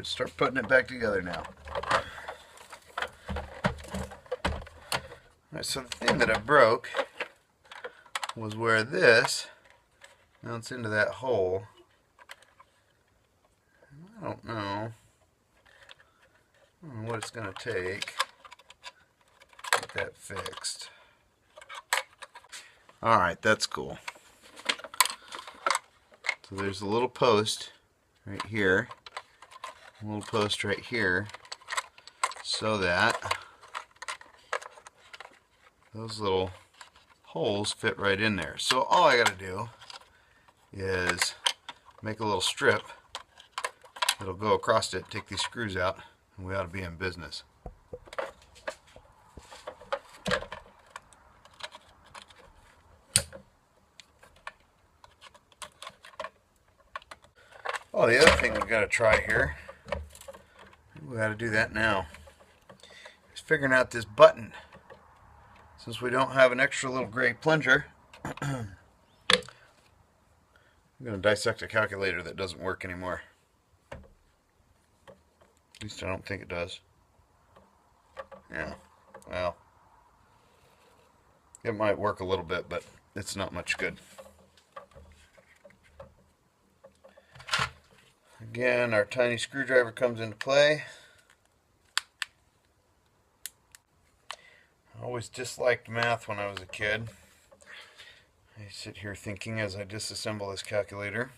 Start putting it back together now. Alright, so the thing that I broke was where this mounts into that hole. I don't know what it's going to take to get that fixed. Alright, that's cool. So there's a little post right here, a little post right here, so that those little holes fit right in there. So all I got to do is make a little strip that'll go across it, take these screws out, and we ought to be in business. Oh, the other thing we've got to try here, we got to do that now, is figuring out this button. Since we don't have an extra little gray plunger, I'm going to dissect a calculator that doesn't work anymore. At least I don't think it does. Yeah, well, it might work a little bit, but it's not much good. Again, our tiny screwdriver comes into play. I always disliked math when I was a kid. I sit here thinking as I disassemble this calculator.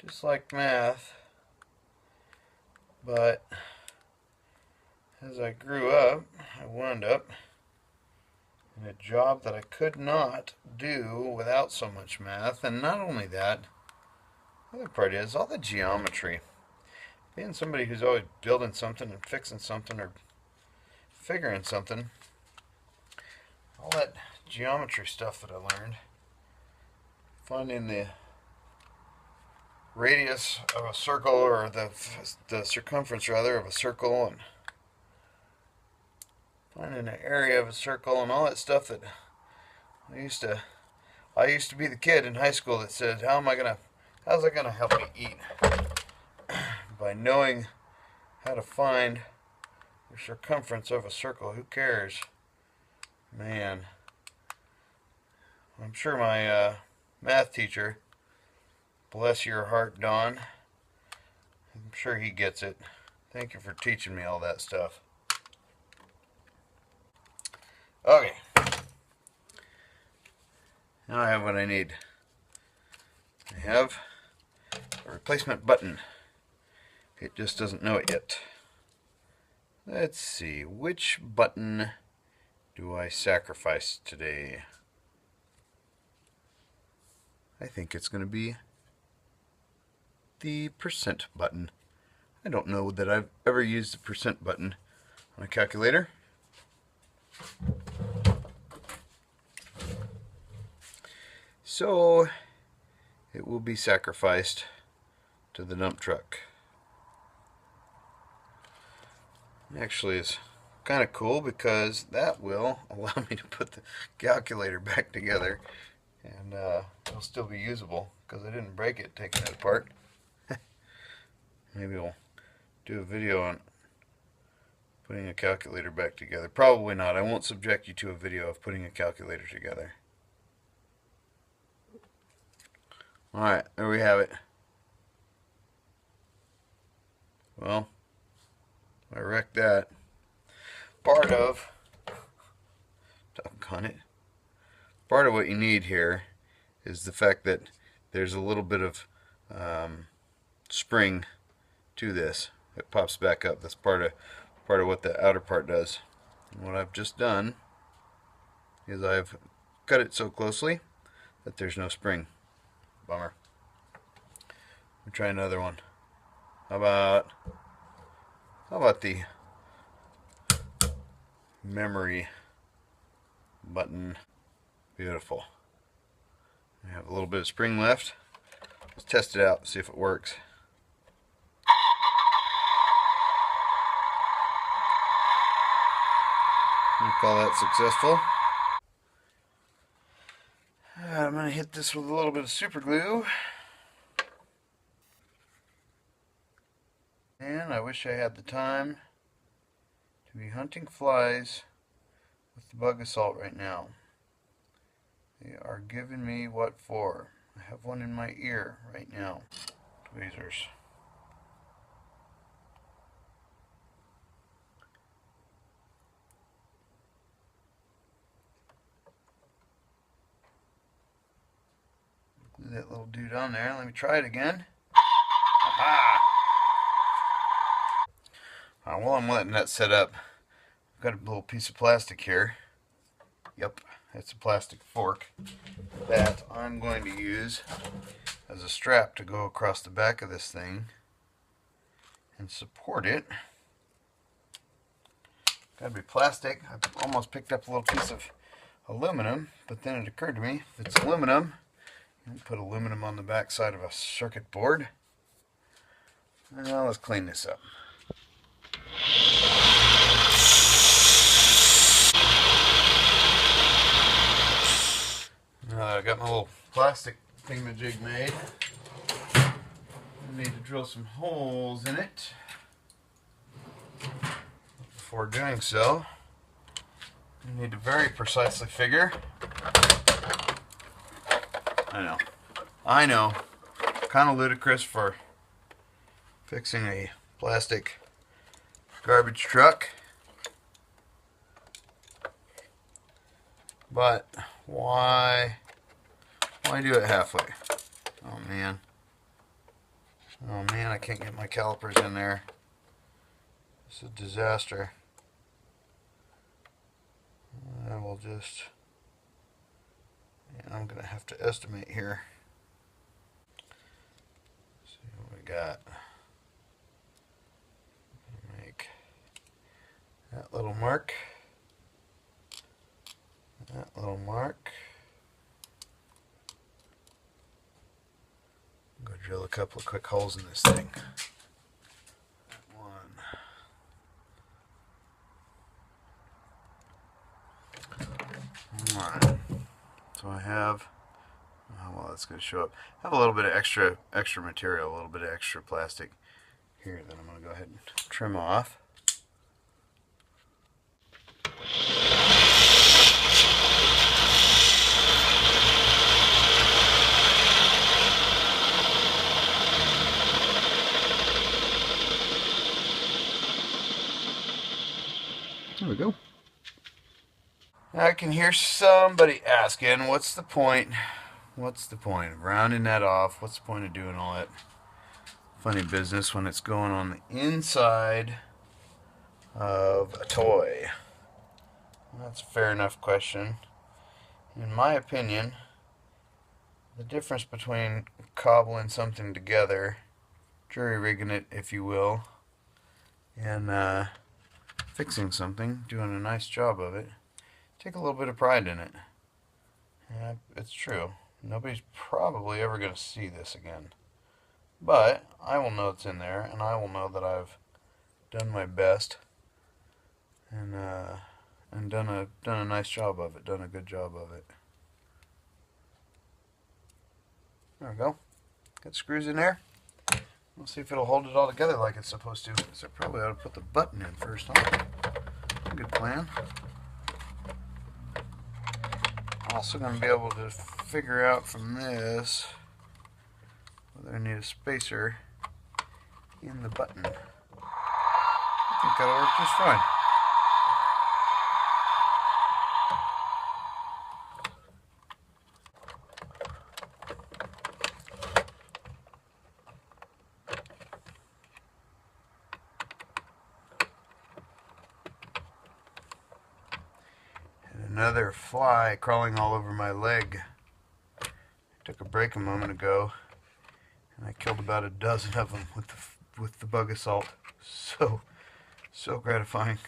Disliked math, but as I grew up, I wound up in a job that I could not do without so much math. And not only that, the other part is all the geometry. Being somebody who's always building something and fixing something or figuring something, all that geometry stuff that I learned, finding the radius of a circle, or the circumference rather of a circle, and finding the area of a circle, and all that stuff that I used to be the kid in high school that said, how's that gonna help me eat? By knowing how to find the circumference of a circle. Who cares? Man, I'm sure my math teacher, bless your heart, Don, I'm sure he gets it. Thank you for teaching me all that stuff. Okay, now I have what I need. I have a replacement button. It just doesn't know it yet. Let's see, which button do I sacrifice today? I think it's going to be the percent button. I don't know that I've ever used the percent button on a calculator. So it will be sacrificed to the dump truck. Actually, it's kind of cool because that will allow me to put the calculator back together, and it'll still be usable because I didn't break it taking it apart. Maybe we'll do a video on putting a calculator back together. Probably not. I won't subject you to a video of putting a calculator together. Alright, there we have it. Well, I wrecked that. Part of what you need here is the fact that there's a little bit of spring to this. It pops back up. That's part of what the outer part does. And what I've just done is I've cut it so closely that there's no spring. Bummer. We'll try another one. How about the memory button? Beautiful. I have a little bit of spring left. Let's test it out, see if it works. We'll call that successful. I'm going to hit this with a little bit of super glue. Man, I wish I had the time to be hunting flies with the bug assault right now. They are giving me what for. I have one in my ear right now. Tweezers. Glue that little dude on there. Let me try it again. Aha! While I'm letting that set up, I've got a little piece of plastic here. Yep, it's a plastic fork that I'm going to use as a strap to go across the back of this thing and support it. Gotta be plastic. I almost picked up a little piece of aluminum, but then it occurred to me, if it's aluminum, you put aluminum on the back side of a circuit board. Now let's clean this up. Now that I got my little plastic thingamajig made, I need to drill some holes in it. Before doing so, you need to very precisely figure. I know, kind of ludicrous for fixing a plastic garbage truck, but why do it halfway? Oh man, I can't get my calipers in there. It's a disaster. I will just, I'm gonna have to estimate here. See what we got. Make that little mark. That little mark. Go drill a couple of quick holes in this thing. One. So I have, oh, well, that's going to show up. I have a little bit of extra material, a little bit of extra plastic here that I'm going to go ahead and trim off. There we go. I can hear somebody asking, what's the point? What's the point of rounding that off? What's the point of doing all that funny business when it's going on the inside of a toy? That's a fair enough question. In my opinion, the difference between cobbling something together, jury-rigging it, if you will, and fixing something, doing a nice job of it, take a little bit of pride in it. Yeah, it's true. Nobody's probably ever going to see this again. But I will know it's in there, and I will know that I've done my best and done a nice job of it, done a good job of it. There we go. Got screws in there. We'll see if it'll hold it all together like it's supposed to. So I probably ought to put the button in first, huh? Good plan. Also going to be able to figure out from this whether I need a spacer in the button. I think that'll work just fine. Another fly crawling all over my leg. I took a break a moment ago and I killed about a dozen of them with the bug assault. So gratifying.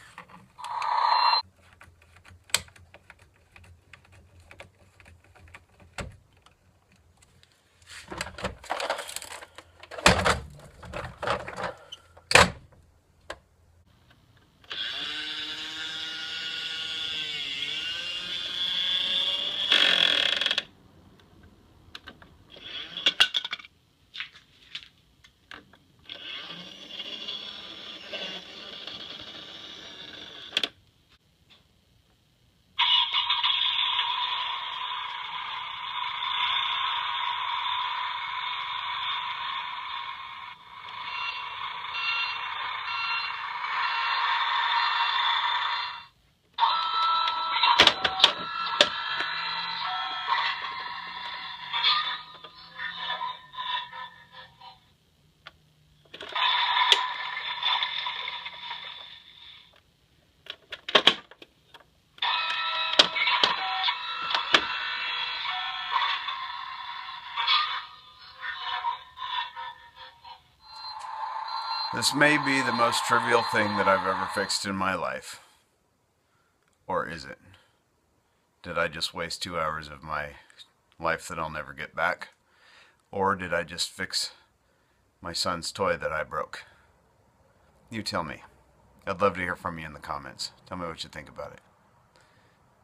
This may be the most trivial thing that I've ever fixed in my life. Or is it? Did I just waste 2 hours of my life that I'll never get back? Or did I just fix my son's toy that I broke? You tell me. I'd love to hear from you in the comments. Tell me what you think about it.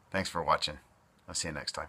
Thanks for watching. I'll see you next time.